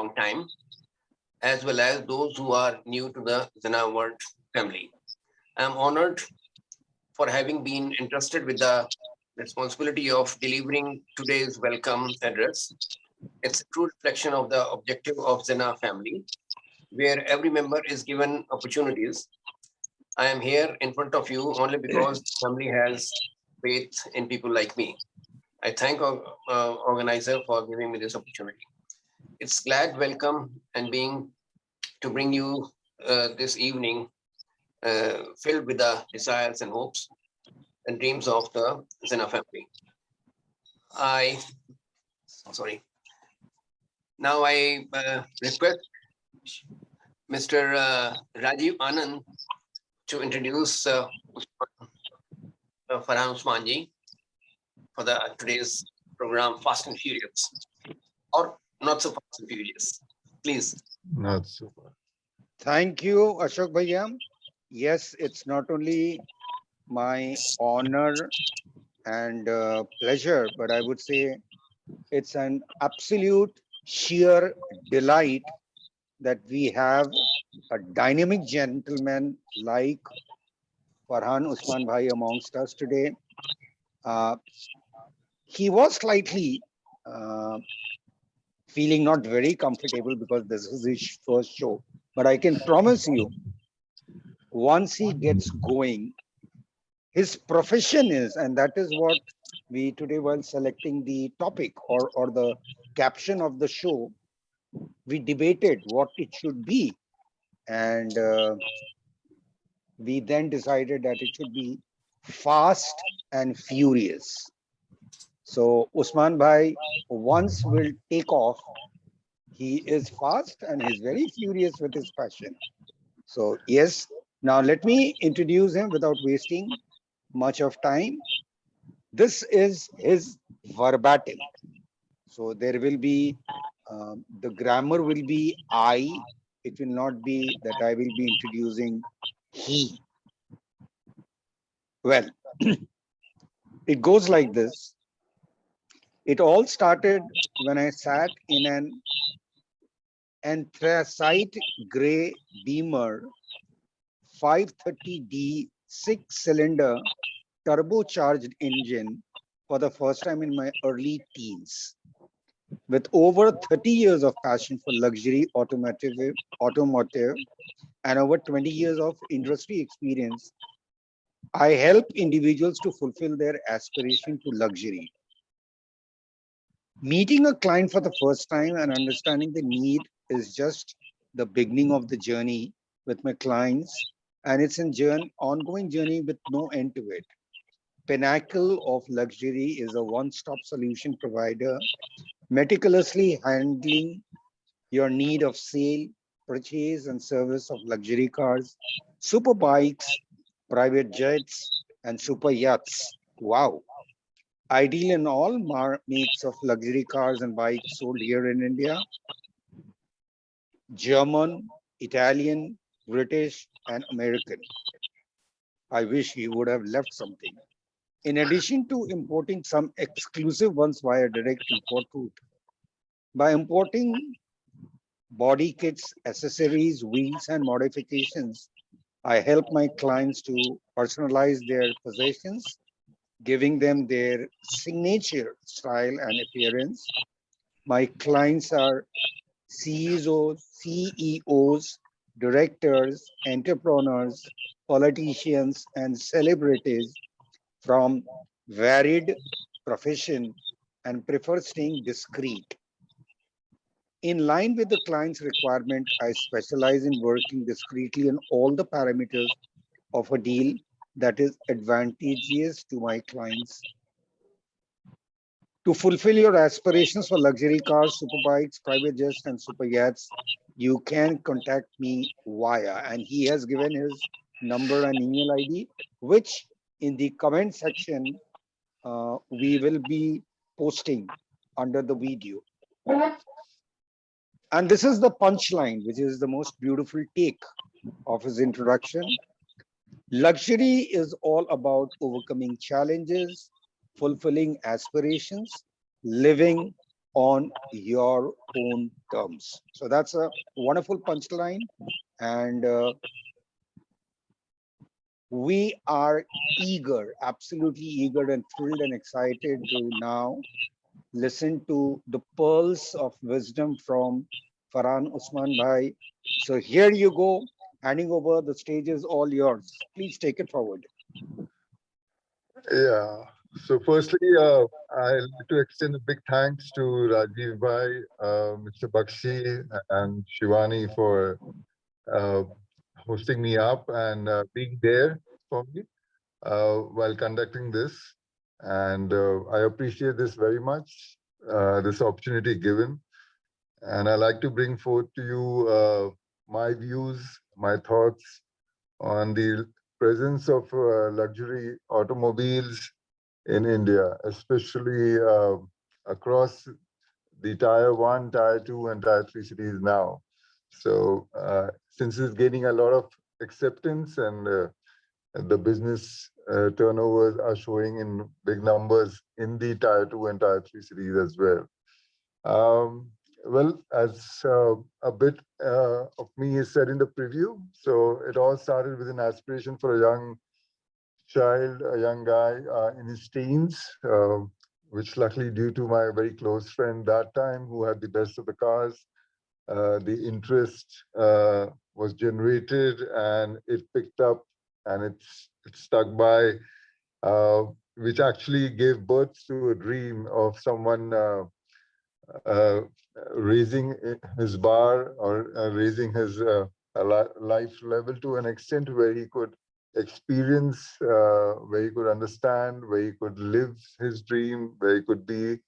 long time, as well as those who are new to the Zena World family. I am honored for having been entrusted with the responsibility of delivering today's welcome address. It's a true reflection of the objective of Zena family, where every member is given opportunities. I am here in front of you only because the family has faith in people like me. I thank organizer for giving me this opportunity. It's glad welcome and being to bring you this evening filled with the desires and hopes and dreams of the Zena family. I sorry. Now I request Mr. Rajiv Anand to introduce Farhan Usmanji for the today's program Fast and Furious, or not so fast and furious. Please. Not super. Thank you, Ashok Bhaiya. Yes, it's not only my honor and pleasure, but I would say it's an absolute sheer delight that we have a dynamic gentleman like Farhan Usman Bhai amongst us today. Uh, he was slightly uh, feeling not very comfortable because this is his first show, but I can promise you, once he gets going, his profession is, and that is what we today, while selecting the topic or the caption of the show, we debated what it should be, and we then decided that it should be fast and furious. So Usman Bhai once will take off. He is fast and he's very furious with his passion. So yes, now let me introduce him without wasting much of time. This is his verbatim. So there will be, the grammar will be I. It will not be that I will be introducing he. Well, it goes like this. It all started when I sat in an anthracite gray Beamer 530D 6-cylinder turbocharged engine for the first time in my early teens. With over 30 years of passion for luxury automotive and over 20 years of industry experience, I help individuals to fulfill their aspiration to luxury. Meeting a client for the first time and understanding the need is just the beginning of the journey with my clients, and it's an ongoing journey with no end to it. Pinnacle of Luxury is a one-stop solution provider, meticulously handling your need of sale, purchase, and service of luxury cars, super bikes, private jets, and super yachts. Wow. Ideal in all makes of luxury cars and bikes sold here in India: German, Italian, British, and American. I wish he would have left something. In addition to importing some exclusive ones via direct import route, by importing body kits, accessories, wheels, and modifications, I help my clients to personalize their possessions, giving them their signature style and appearance. My clients are CEOs, directors, entrepreneurs, politicians, and celebrities from varied profession and prefer staying discreet. In line with the client's requirement, I specialize in working discreetly on all the parameters of a deal that is advantageous to my clients. To fulfill your aspirations for luxury cars, superbikes, private jets, and super yachts, you can contact me via, and he has given his number and email ID, which in the comment section we will be posting under the video. And this is the punchline, which is the most beautiful take of his introduction. Luxury is all about overcoming challenges, fulfilling aspirations, living on your own terms. So that's a wonderful punchline. And we are eager, absolutely eager and thrilled and excited to now listen to the pearls of wisdom from Farhan Usman Bhai. So here you go, handing over the stage is all yours. Please take it forward. Yeah. So firstly, I'd like to extend a big thanks to Rajiv Bhai, Mr. Bakshi, and Shivani for uh, hosting me up and being there for me while conducting this. And I appreciate this very much, this opportunity given. And I like to bring forth to you my views, my thoughts on the presence of luxury automobiles in India, especially across the tier one, tier two, and tier three cities now. So, since it's gaining a lot of acceptance and the business turnovers are showing in big numbers in the tier two and tier three cities as well. Um, well, as a bit of me is said in the preview, so it all started with an aspiration for a young child, a young guy in his teens, which luckily, due to my very close friend that time, who had the best of the cars, the interest was generated and it picked up and it stuck by, uh, which actually gave birth to a dream of someone uh, raising his bar or raising his life level to an extent where he could experience, where he could understand, where he could live his dream, where he could be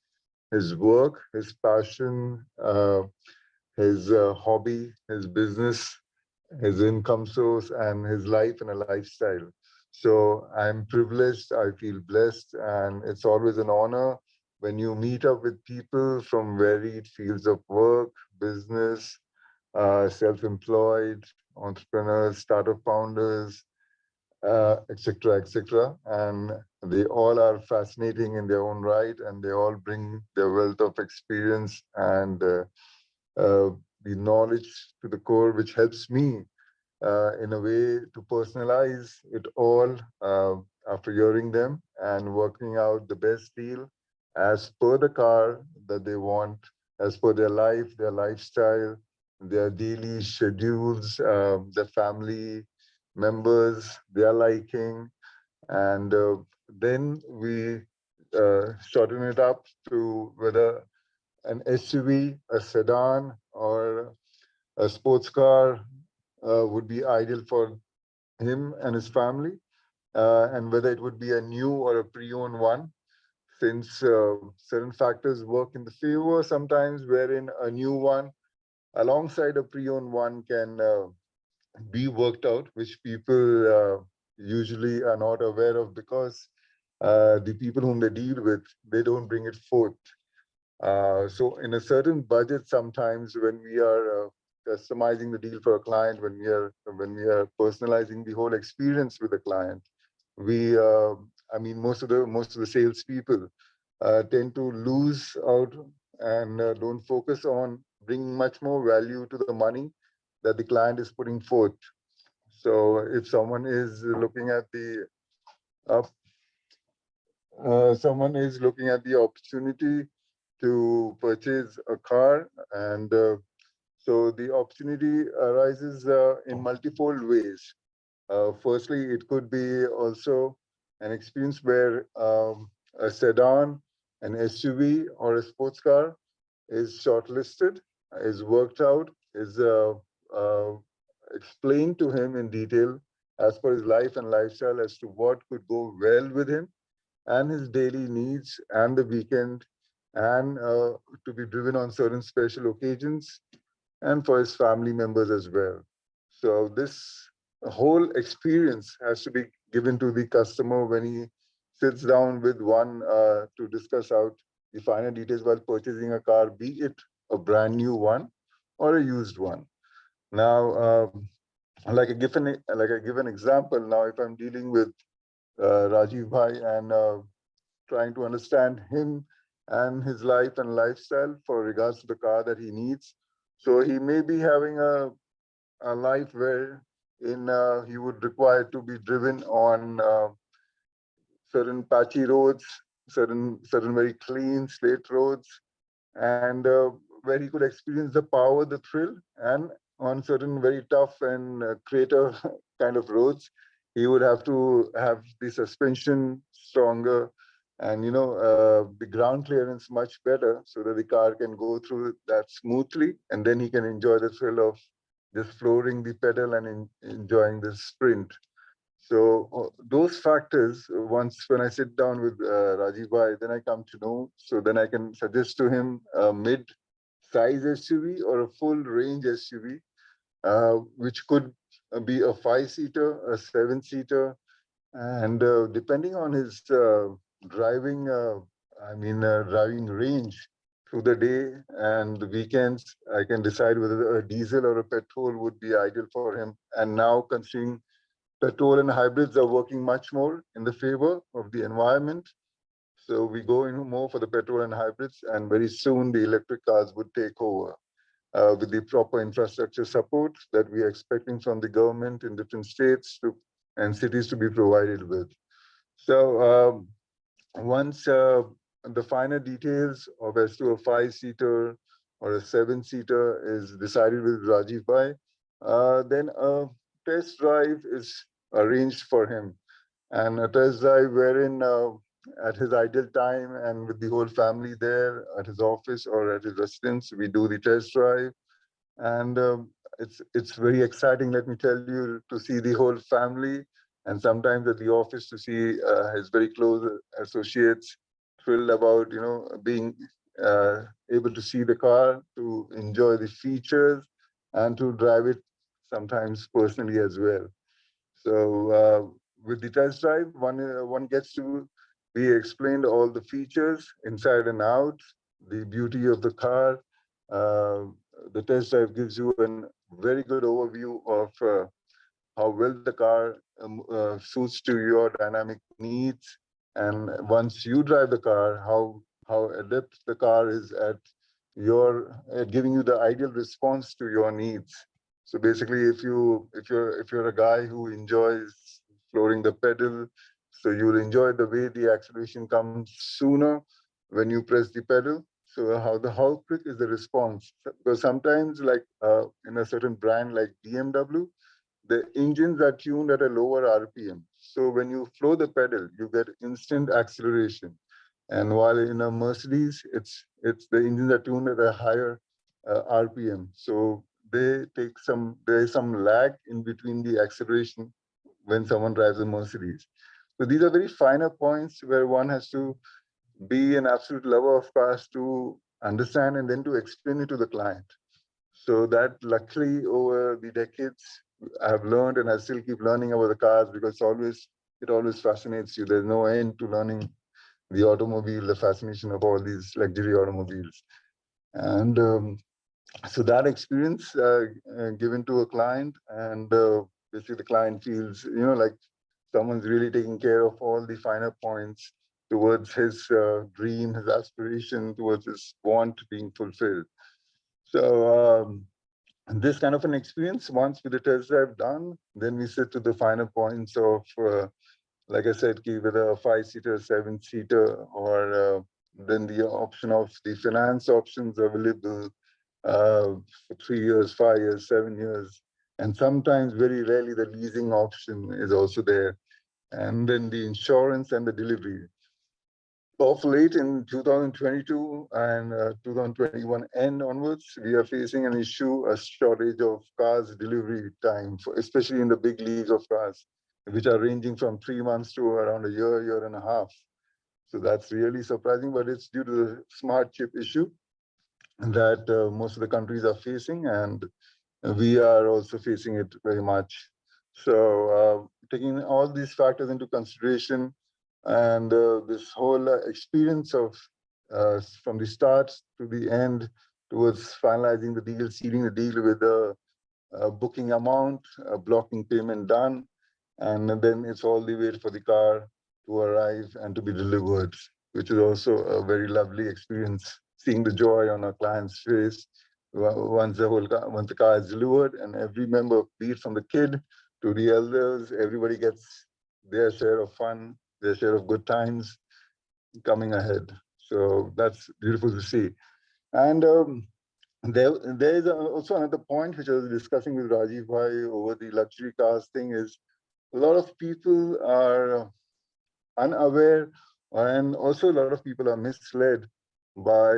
his work, his passion, his hobby, his business, his income source, and his life and a lifestyle. So I'm privileged, I feel blessed, and it's always an honor when you meet up with people from varied fields of work, business, self-employed, entrepreneurs, startup founders, etc., etc. And they all are fascinating in their own right, and they all bring their wealth of experience and uh, the knowledge to the core, which helps me in a way to personalize it all after hearing them and working out the best deal as per the car that they want, as per their life, their lifestyle, their daily schedules, their family members, their liking. And then we shorten it up to whether an SUV, a sedan, or a sports car would be ideal for him and his family, and whether it would be a new or a pre-owned one, since certain factors work in the favor sometimes, wherein a new one alongside a pre-owned one can be worked out, which people usually are not aware of because the people whom they deal with, they don't bring it forth. So in a certain budget, sometimes when we are customizing the deal for a client, when we are personalizing the whole experience with the client, we I mean most of the salespeople tend to lose out and don't focus on bringing much more value to the money that the client is putting forth. So if someone is looking at the uh, someone is looking at the opportunity to purchase a car, and so the opportunity arises in multifold ways. Firstly, it could be also an experience where a sedan, an SUV, or a sports car is shortlisted, is worked out, is uh, explained to him in detail as per his life and lifestyle as to what could go well with him and his daily needs and the weekend, and to be driven on certain special occasions and for his family members as well. So this whole experience has to be given to the customer when he sits down with one to discuss out the finer details while purchasing a car, be it a brand new one or a used one. Now, like I give an example. Now, if I'm dealing with Rajiv Bhai and trying to understand him and his life and lifestyle for regards to the car that he needs. So he may be having a life where he would require to be driven on certain patchy roads, certain very clean slate roads, and where he could experience the power, the thrill, and on certain very tough and crater kind of roads, he would have to have the suspension stronger and the ground clearance much better so that the car can go through that smoothly, and then he can enjoy the thrill of just flooring the pedal and enjoying the sprint. So those factors, once when I sit down with Rajiv Bhai, then I come to know. So then I can suggest to him a mid-size SUV or a full-range SUV, which could be a five-seater, a seven-seater, and depending on his driving, driving range through the day and the weekends, I can decide whether a diesel or a petrol would be ideal for him. And now considering petrol and hybrids are working much more in the favor of the environment. So we go in more for the petrol and hybrids, and very soon the electric cars would take over with the proper infrastructure support that we are expecting from the government in different states and cities to be provided with. So once the finer details of as to a five-seater or a seven-seater is decided with Rajiv Bhai, then a test drive is arranged for him. And a test drive wherein at his ideal time and with the whole family there at his office or at his residence, we do the test drive. And it's very exciting, let me tell you, to see the whole family and sometimes at the office to see his very close associates thrilled about being able to see the car, to enjoy the features, and to drive it sometimes personally as well. So with the test drive, one gets to be explained all the features inside and out, the beauty of the car. Uh, the test drive gives you a very good overview of how well the car suits to your dynamic needs, and once you drive the car, how adept the car is at giving you the ideal response to your needs. So basically, if you're a guy who enjoys flooring the pedal, so you'll enjoy the way the acceleration comes sooner when you press the pedal. So how quick is the response? Because sometimes, like in a certain brand like BMW, the engines are tuned at a lower RPM. So when you floor the pedal, you get instant acceleration. And while in a Mercedes, it's the engines are tuned at a higher RPM. So there is some lag in between the acceleration when someone drives a Mercedes. So these are very finer points where one has to be an absolute lover of cars to understand and then to explain it to the client. So that luckily over the decades, I have learned and I still keep learning about the cars because it always fascinates you. There's no end to learning the automobile, the fascination of all these luxury automobiles. And so that experience given to a client, and basically the client feels, like someone's really taking care of all the finer points towards his dream, his aspiration, towards his want being fulfilled. So and this kind of an experience, once with the test drive done, then we sit to the finer points of, like I said, whether a five-seater, seven-seater, or then the option of the finance options available for 3 years, 5 years, 7 years. And sometimes, very rarely, the leasing option is also there. And then the insurance and the delivery. Of late in 2022 and 2021 end onwards, we are facing an issue, a shortage of cars delivery time, especially in the big leagues of cars, which are ranging from 3 months to around a year, year and a half. So that's really surprising, but it's due to the smart chip issue that most of the countries are facing, and we are also facing it very much. So taking all these factors into consideration, and this whole experience of from the start to the end towards finalizing the deal, sealing the deal with a booking amount, a blocking payment done, and then it's all the way for the car to arrive and to be delivered. which is also a very lovely experience. Seeing the joy on our client's face once the car is delivered, and every member, be it from the kid to the elders, everybody gets their share of fun, their share of good times coming ahead. So that's beautiful to see. And there is also another point which I was discussing with Rajiv Bhai over the luxury cars thing is a lot of people are unaware, and also a lot of people are misled by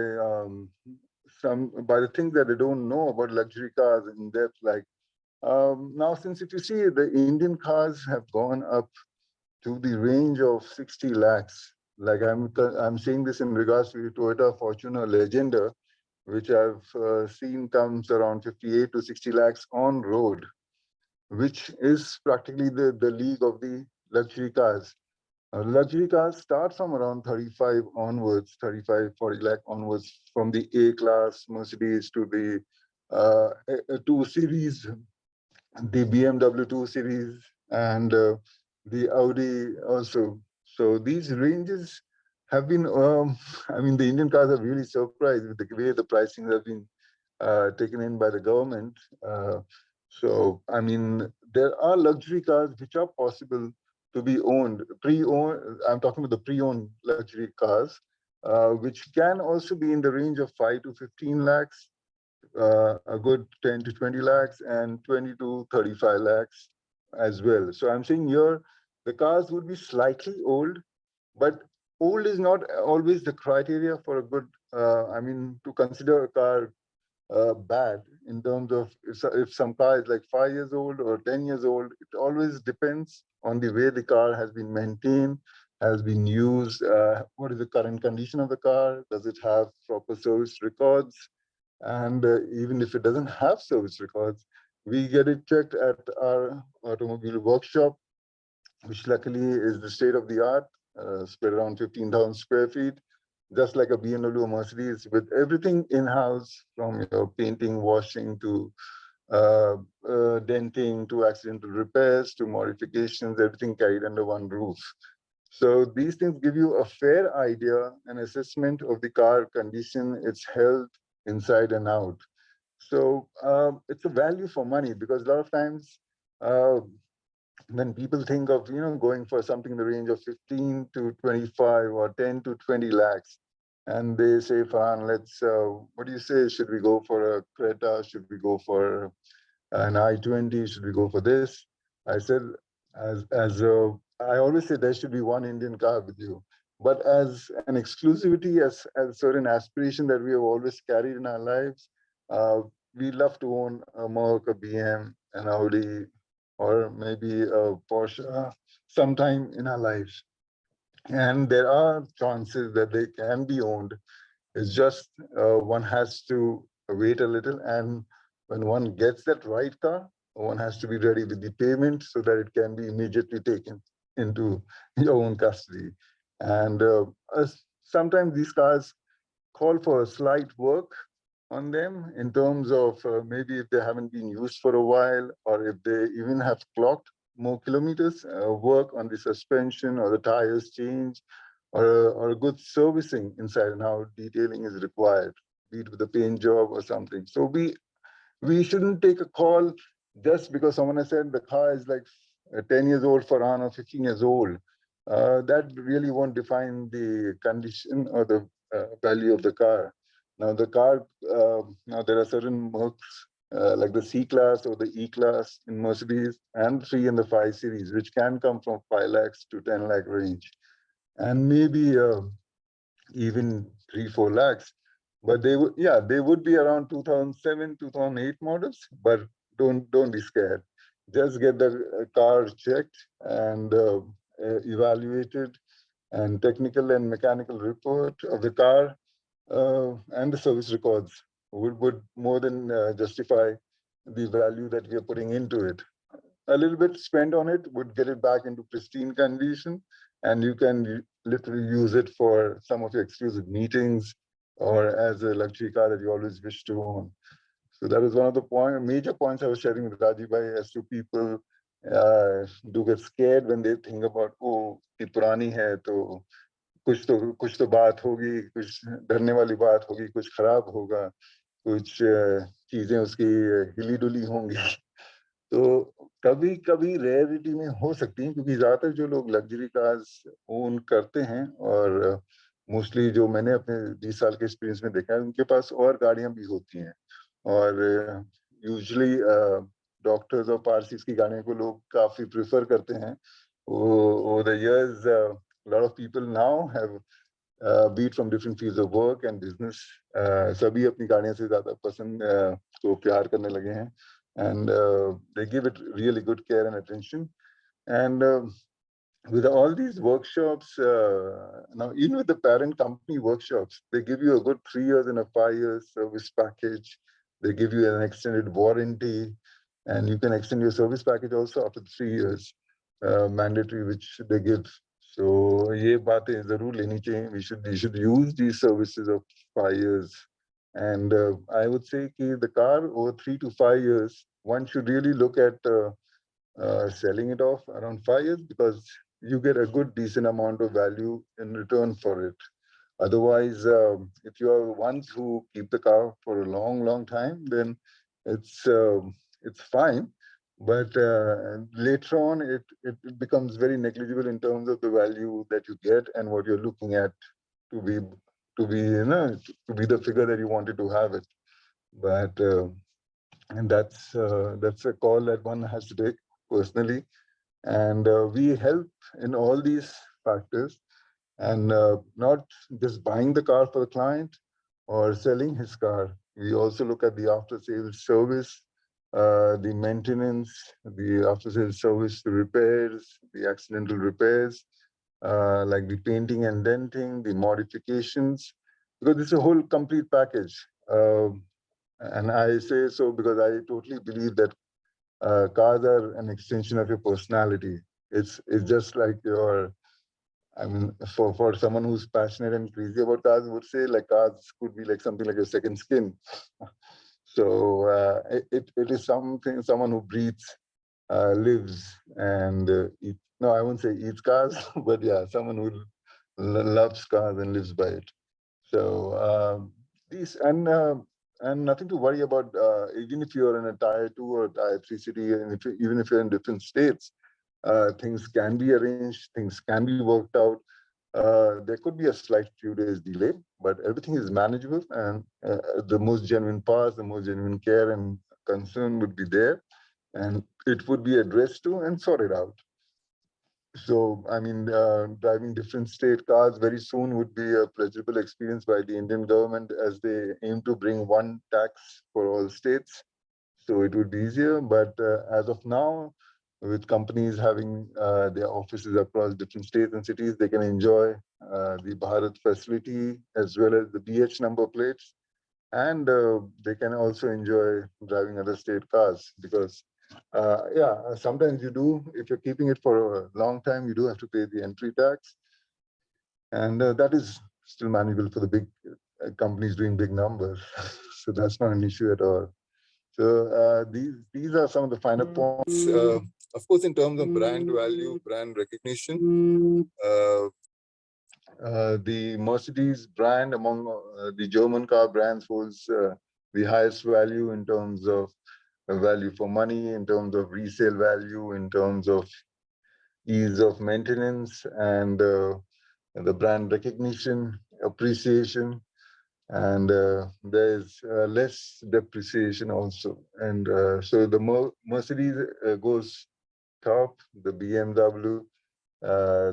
by the things that they don't know about luxury cars in depth. Like now, since if you see the Indian cars have gone up to the range of 60 lakhs. Like I'm saying this in regards to Toyota Fortuner Legender, which I've seen comes around 58 to 60 lakhs on road, which is practically the league of the luxury cars. Luxury cars start from around 35 onwards, 35, 40 lakh onwards, from the A class Mercedes to the 2 Series, the BMW 2 Series, and the Audi also. So these ranges have been, I mean, the Indian cars are really surprised with the way the pricing has been taken in by the government. So, I mean, there are luxury cars which are possible to be owned, pre-owned. I'm talking about the pre-owned luxury cars, which can also be in the range of 5 to 15 lakhs, a good 10 to 20 lakhs, and 20 to 35 lakhs as well. So I'm saying here the cars would be slightly old, but old is not always the criteria for a good, I mean, to consider a car bad in terms of if some car is like 5 years old or 10 years old. It always depends on the way the car has been maintained, has been used. What is the current condition of the car? Does it have proper service records? And even if it doesn't have service records, we get it checked at our automobile workshop, which luckily is the state of the art, spread around 15,000 square feet, just like a BMW or Mercedes, with everything in-house, from your painting, washing, to denting, to accidental repairs, to modifications, everything carried under one roof. So these things give you a fair idea, an assessment of the car condition, its health, inside and out. So it's a value for money, because a lot of times uh, when people think of going for something in the range of 15 to 25 or 10 to 20 lakhs, and they say, Farhan, let's what do you say, should we go for a Creta, should we go for an I-20, should we go for this? I said, I always say, there should be one Indian car with you, but as an exclusivity, as a certain aspiration that we have always carried in our lives, uh, we love to own a Merc, a BM, an Audi, or maybe a Porsche sometime in our lives. And there are chances that they can be owned. It's just one has to wait a little. And when one gets that right car, one has to be ready with the payment so that it can be immediately taken into your own custody. And sometimes these cars call for a slight work on them, in terms of maybe if they haven't been used for a while, or if they even have clocked more kilometers, work on the suspension or the tires change, or a good servicing inside and out, detailing is required, be it with a paint job or something. So we shouldn't take a call just because someone has said the car is like 10 years old for Farhan, or 15 years old. That really won't define the condition or the value of the car. Now the car, now there are certain Mercs like the C class or the E class in Mercedes, and 3 and the 5 series, which can come from 5 lakhs to 10 lakh range, and maybe even 3, 4 lakhs. But they would, yeah, they would be around 2007, 2008 models. But don't be scared. Just get the car checked and evaluated, and technical and mechanical report of the car, and the service records would more than justify the value that we are putting into it. A little bit spent on it would get it back into pristine condition, and you can literally use it for some of your exclusive meetings, or as a luxury car that you always wish to own. So that is one of the major points I was sharing with Rajiv Bhai, as to people do get scared when they think about, oh, ये पुरानी है तो कुछ तो बात होगी, कुछ डरने वाली बात होगी, कुछ खराब होगा, कुछ चीजें उसकी हिली डुली होंगी। तो कभी कभी रेयरिटी में हो सकती है, क्योंकि ज्यादातर जो लोग लग्जरी कार्स ओन करते हैं, और मोस्टली जो मैंने अपने 20 साल के एक्सपीरियंस में देखा है, उनके पास और गाड़ियां भी होती हैं। और यूजुअली डॉक्टर्स और पार्सिस की गाड़ियों को लोग काफी प्रेफर करते हैं। Over the years, a lot of people now have, be it from different fields of work and business, सभी अपनी गाड़ियों से ज्यादा पसंद को प्यार करने लगे हैं, and they give it really good care and attention. And with all these workshops, now even with the parent company workshops, they give you a good 3 years and a 5 years service package. They give you an extended warranty, and you can extend your service package also after 3 years, mandatory, which they give. So ये बातें जरूर लेनी चाहिए. We should use these services of 5 years. And I would say कि the car over 3 to 5 years, one should really look at selling it off around 5 years, because you get a good decent amount of value in return for it. Otherwise, if you are ones who keep the car for a long time, then it's it's fine. But later on, it becomes very negligible in terms of the value that you get and what you're looking at to be to be the figure that you wanted to have it. But and that's a call that one has to take personally. And we help in all these factors, and not just buying the car for the client or selling his car. We also look at the after sales service, the maintenance, the after sales service, the repairs, the accidental repairs, like the painting and denting, the modifications, because it's a whole complete package. And I say so because I totally believe that cars are an extension of your personality. It's just like your, I mean, for someone who's passionate and crazy about cars, would say like cars could be like something like a second skin. So it is something, someone who breathes, lives, and no, I won't say eats cars, but yeah, someone who loves cars and lives by it. So these and nothing to worry about. Even if you're in a tier 2 or tier 3 city, and even if you're in different states, things can be arranged, things can be worked out. There could be a slight few days delay, but everything is manageable, and the most genuine parts, the most genuine care and concern would be there, and it would be addressed to and sorted out. So, I mean, driving different state cars very soon would be a pleasurable experience by the Indian government, as they aim to bring one tax for all states. So it would be easier. But as of now, with companies having their offices across different states and cities, they can enjoy the Bharat facility as well as the BH number plates. And they can also enjoy driving other state cars, because yeah, sometimes you do, if you're keeping it for a long time, you do have to pay the entry tax, and that is still manageable for the big companies doing big numbers. So that's not an issue at all. So these are some of the finer points. Of course, in terms of brand value, brand recognition, the Mercedes brand among the German car brands holds the highest value in terms of value for money, in terms of resale value, in terms of ease of maintenance, and the brand recognition, appreciation, and there's less depreciation also. And so the Mercedes goes top, the BMW,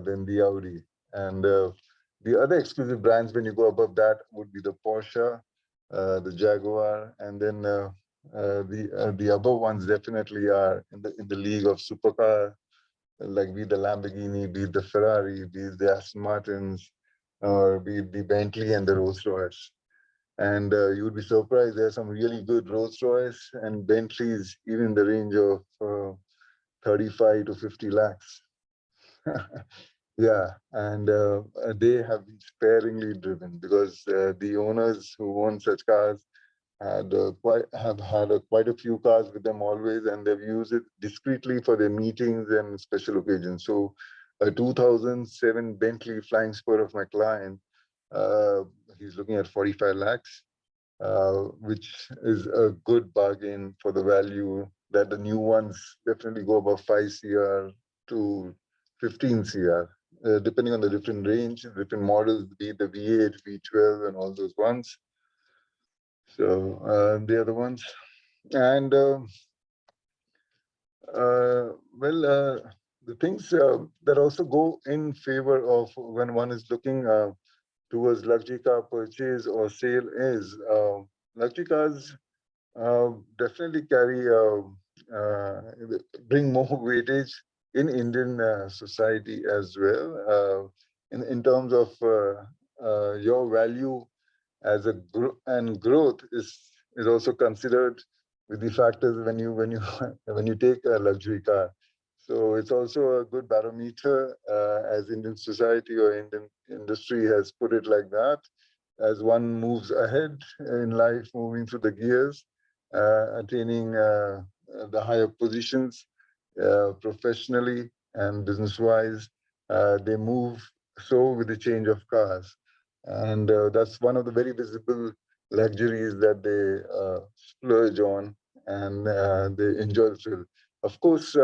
then the Audi. And the other exclusive brands, when you go above that, would be the Porsche, the Jaguar, and then the above ones definitely are in the league of supercar, like be it the Lamborghini, be it the Ferrari, be it the Aston Martins, or be it the Bentley and the Rolls Royce. And you would be surprised, there's some really good Rolls Royce and Bentleys, even in the range of 35 to 50 lakhs. Yeah, and they have been sparingly driven, because the owners who own such cars have had quite a few cars with them always, and they've used it discreetly for their meetings and special occasions. So a 2007 Bentley Flying Spur of my client. Uh, he's looking at 45 lakhs, which is a good bargain for the value that the new ones definitely go above 5 CR to 15 CR, depending on the different range, different models, be it the V8, V12, and all those ones. So the other ones. And well, the things that also go in favor of when one is looking towards luxury car purchase or sale is luxury cars definitely carry uh, bring more weightage in Indian society as well. In terms of your value as a and growth is also considered with the factors when you when you take a luxury car. So it's also a good barometer as Indian society or Indian industry has put it like that. As one moves ahead in life, moving through the gears, attaining the higher positions professionally and business-wise, they move so with the change of cars. And that's one of the very visible luxuries that they splurge on and they enjoy the thrill. Of course,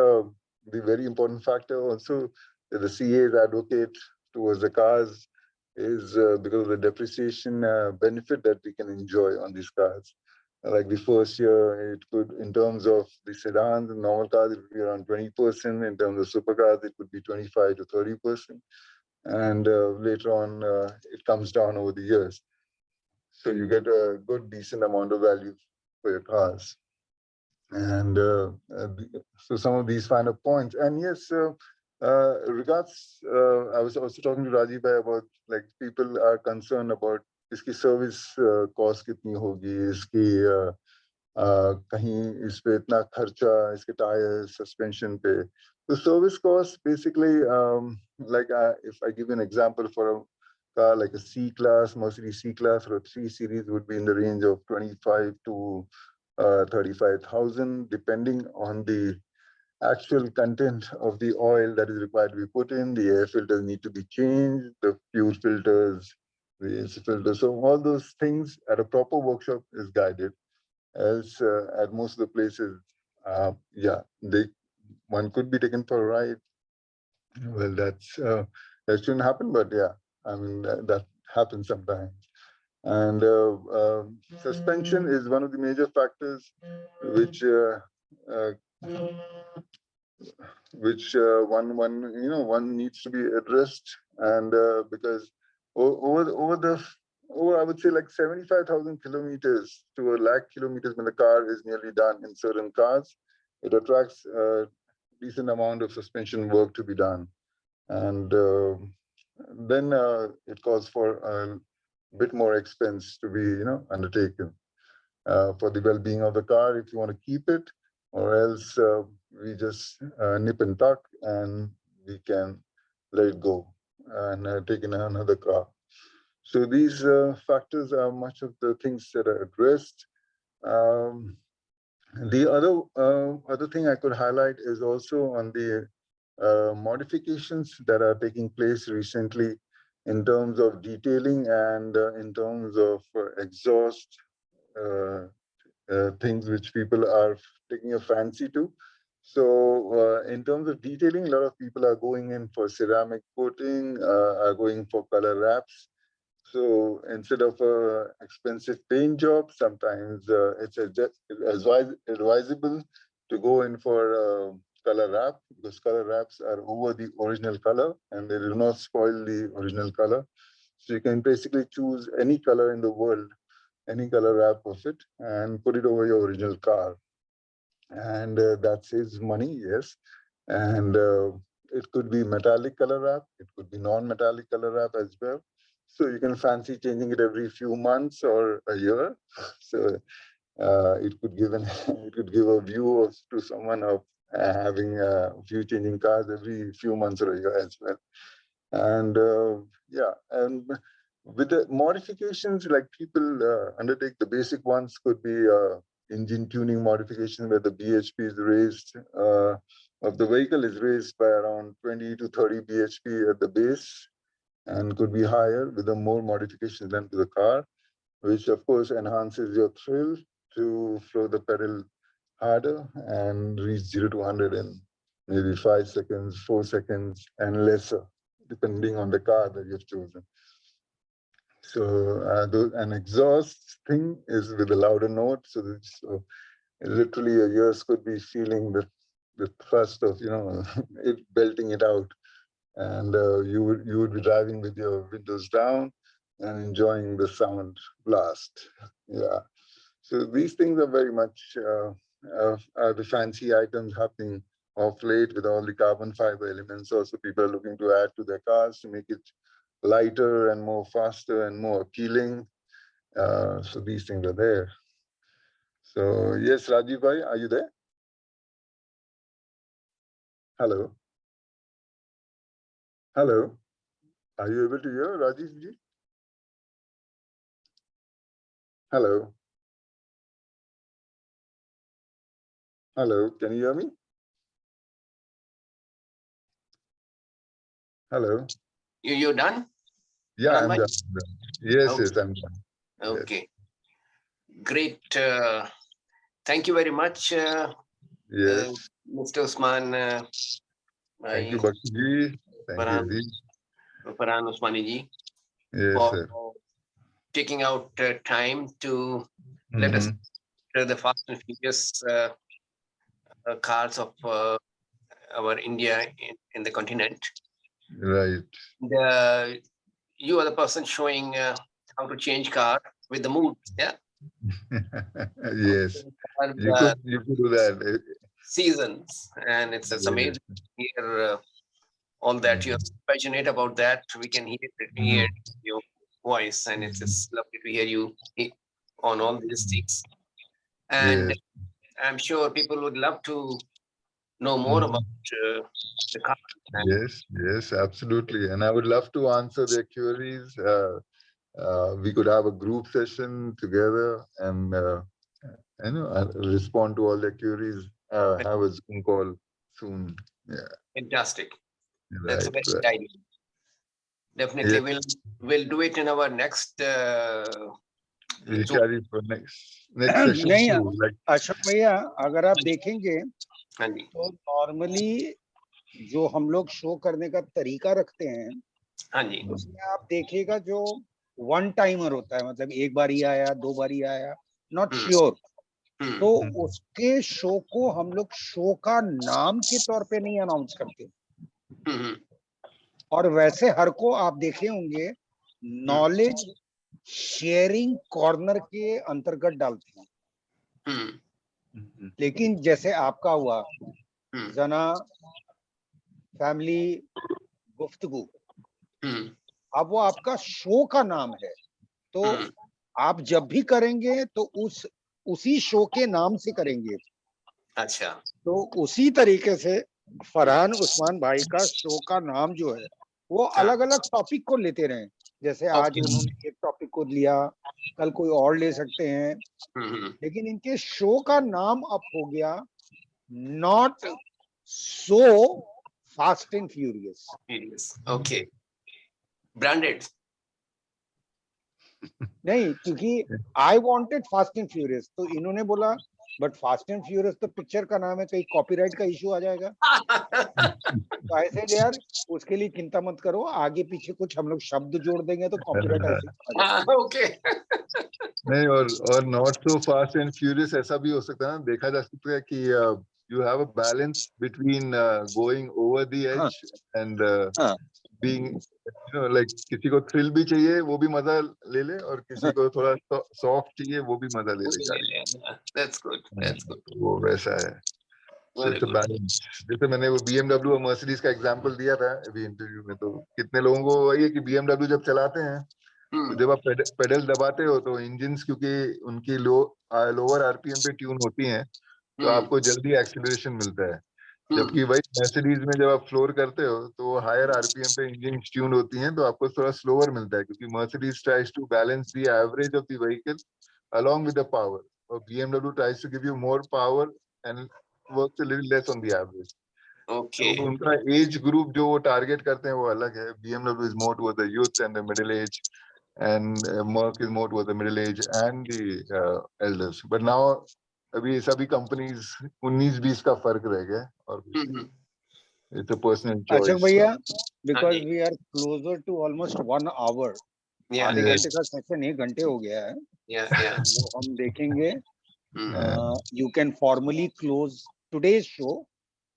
the very important factor also that the CAs advocate towards the cars is because of the depreciation benefit that we can enjoy on these cars. Like the first year, it could, in terms of the sedans and normal cars, it would be around 20%. In terms of supercars, it could be 25 to 30%. And later on, it comes down over the years. So you get a good, decent amount of value for your cars. And so some of these final points. And yes, regards, I was also talking to Rajiv bhai about like people are concerned about iski service cost kitni hogi, iski कहीं इस पे इतना खर्चा इसके tyre suspension पे तो service cost basically like if I give you an example for a car like a C class Mercedes C class or a 3 series would be in the range of 25 to 35,000 depending on the actual content of the oil that is required to be put in. The air filters need to be changed, the fuel filters, the AC filters. So all those things at a proper workshop is guided. Else, at most of the places, yeah, one could be taken for a ride. Well, that shouldn't happen, but yeah, I mean that happens sometimes. And suspension is one of the major factors which uh, one needs to be addressed, and because over I would say like 75,000 kilometers to a lakh kilometers when the car is nearly done in certain cars, it attracts a decent amount of suspension work to be done, and then it calls for a bit more expense to be undertaken for the well-being of the car if you want to keep it, or else we just nip and tuck and we can let it go and take in another car. So these factors are much of the things that are addressed. Um, the other thing I could highlight is also on the modifications that are taking place recently in terms of detailing and in terms of exhaust uh, things which people are taking a fancy to. So in terms of detailing, a lot of people are going in for ceramic coating, are going for color wraps. So instead of a expensive paint job, sometimes it's advisable to go in for color wrap because color wraps are over the original color and they do not spoil the original color. So you can basically choose any color in the world, any color wrap of it, and put it over your original car. And that saves money, yes. And it could be metallic color wrap, it could be non-metallic color wrap as well. So you can fancy changing it every few months or a year. So it could give it could give a view to someone of having a few changing cars every few months or a year as well. And yeah, and with the modifications, like people undertake the basic ones could be engine tuning modification where the bhp is raised of the vehicle is raised by around 20 to 30 bhp at the base, and could be higher with the more modifications done to the car, which of course enhances your thrill to flow the pedal harder and reach 0 to 100 in maybe 5 seconds, 4 seconds, and lesser, depending on the car that you've chosen. So an exhaust thing is with a louder note. So literally your ears could be feeling the thrust of it belting it out, and you would be driving with your windows down and enjoying the sound blast. Yeah. So these things are very much are the fancy items happening of late with all the carbon fiber elements. Also, people are looking to add to their cars to make it lighter and more faster and more appealing. So these things are there. So yes, Rajiv bhai, are you there? Hello. Hello. Are you able to hear Rajiv ji? Hello. Hello. Can you hear me? Hello. You done? Yeah, Farhan I'm bhai? done. Yes, Okay. yes, I'm done. Okay. Great. Thank you very much, Yes. Mr. Usman. Thank you, Bhakti ji. Thank you, Farhan, ji. Farhan Usmani ji, Yes, for sir. taking out time to let us Mhm. the fast and furious cars of our India in the continent. Right. You are the person showing how to change car with the mood. Yeah. Yes. Or You could do that. seasons, and it's Yeah. amazing to hear all that you're Mhm. passionate about. That we can hear Mhm. your voice, and it's Mhm. just lovely to hear you on all these things. And Yes. I'm sure people would love to know more about Mhm. the car. And Yes, yes, absolutely. And I would love to answer their queries. We could have a group session together and respond to all their queries. Have a Zoom call soon. Yeah, fantastic. That's a right, very right. good idea. Definitely, Yeah, we'll do it in our next we'll Zoom. carry for next session नहीं too. Like, Ashok भैया, अगर आप देखेंगे Andy. तो normally जो हम लोग show करने का तरीका रखते हैं Andy. उसमें आप देखिएगा जो वन टाइमर होता है, मतलब एक बार ही आया, दो बार ही आया, नॉट श्योर, तो उसके शो को हम लोग शो का नाम के तौर पे नहीं अनाउंस करते। और वैसे हर को आप देखे होंगे नॉलेज शेयरिंग कॉर्नर के अंतर्गत डालते हैं। लेकिन जैसे आपका हुआ जना फैमिली गुफ्तगू, अब वो आपका शो का नाम है, तो आप जब भी करेंगे तो उसी शो के नाम से करेंगे। अच्छा। तो उसी तरीके से फरहान उस्मान भाई का शो का नाम जो है वो अलग अलग टॉपिक को लेते रहे, जैसे आज उन्होंने एक टॉपिक को लिया, कल कोई और ले सकते हैं, लेकिन इनके शो का नाम अब हो गया not so fast and furious. Okay, branded नहीं, क्योंकि I wanted fast and furious, तो इन्होंने बोला बट फास्ट एंड फ्यूरियस तो पिक्चर का नाम है, कहीं कॉपीराइट का इशू आ जाएगा। तो ऐसे यार उसके लिए चिंता मत करो, आगे पीछे कुछ हम लोग शब्द जोड़ देंगे तो कॉपीराइट ऐसे आ जाएगा। ओके। नहीं, और not so fast and furious ऐसा भी हो सकता है ना, देखा जा सकता है कि you have a balance between going over the edge and being like किसी को थ्रिल भी चाहिए वो भी मजा ले ले, और किसी को थोड़ा सॉफ्ट चाहिए वो भी मजा ले ले गाड़ी। दैट्स गुड, दैट्स गुड, वो वैसा है। So it's a balance. जैसे मैंने वो BMW और Mercedes का एग्जांपल दिया था अभी इंटरव्यू में, तो कितने लोगों को वही है कि BMW जब चलाते हैं तो जब आप पेडल दबाते हो तो इंजिन्स क्योंकि उनकी लोअर आरपीएम पे ट्यून होती हैं, तो आपको जल्दी एक्सीलरेशन मिलता है। जबकि वही मर्सिडीज में जब आप फ्लोर करते हो तो हायर आरपीएम पे इंजन ट्यून होती हैं, तो आपको थोड़ा स्लोअर मिलता है, क्योंकि Mercedes tries to balance the average of the vehicle along with the power. BMW tries to give you more power and works a little less on the average. तो Okay. उनका एज ग्रुप जो वो target करते हैं वो अलग है. BMW is more towards the youth and the middle age, and Merck is more towards the middle age and the elders. But now अभी सभी कंपनीज 19-20 का फर्क रह गया है और कुछ नहीं. Mhm. It's a personal Ashok choice. भैया, हाँ because ji. we are closer to almost 1 hour, Yeah, आधे Yes. घंटे का सेशन 1 घंटे हो गया है, yeah. वो हम देखेंगे. Mhm. You can formally close today's show,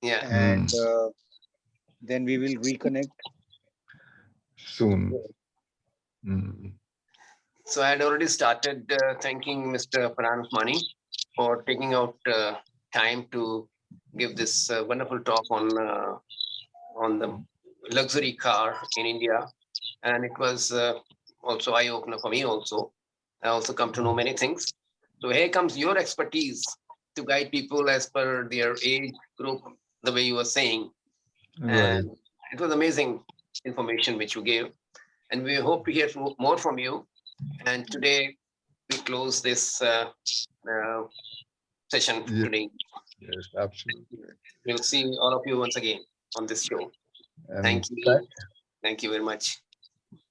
Yeah. and then we will reconnect Soon. Mm. So I had already started thanking Mr. Farhan Usmani for taking out time to give this wonderful talk on the luxury car in India, and it was also eye opener for me. Also, I also come to know many things. So here comes your expertise to guide people as per their age group, the way you were saying, Right. and it was amazing information which you gave, and we hope to hear more from you. And today we close this session Yeah. today. Yes, absolutely. We'll see all of you once again on this show. And Thank you. Thank you very much.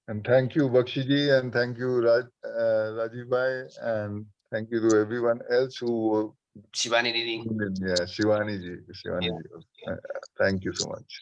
And thank you, Bakshi ji, and thank you, Rajiv bhai, and thank you to everyone else who. Shivani Didi. Yeah, Shivani ji. Yeah. Thank you so much.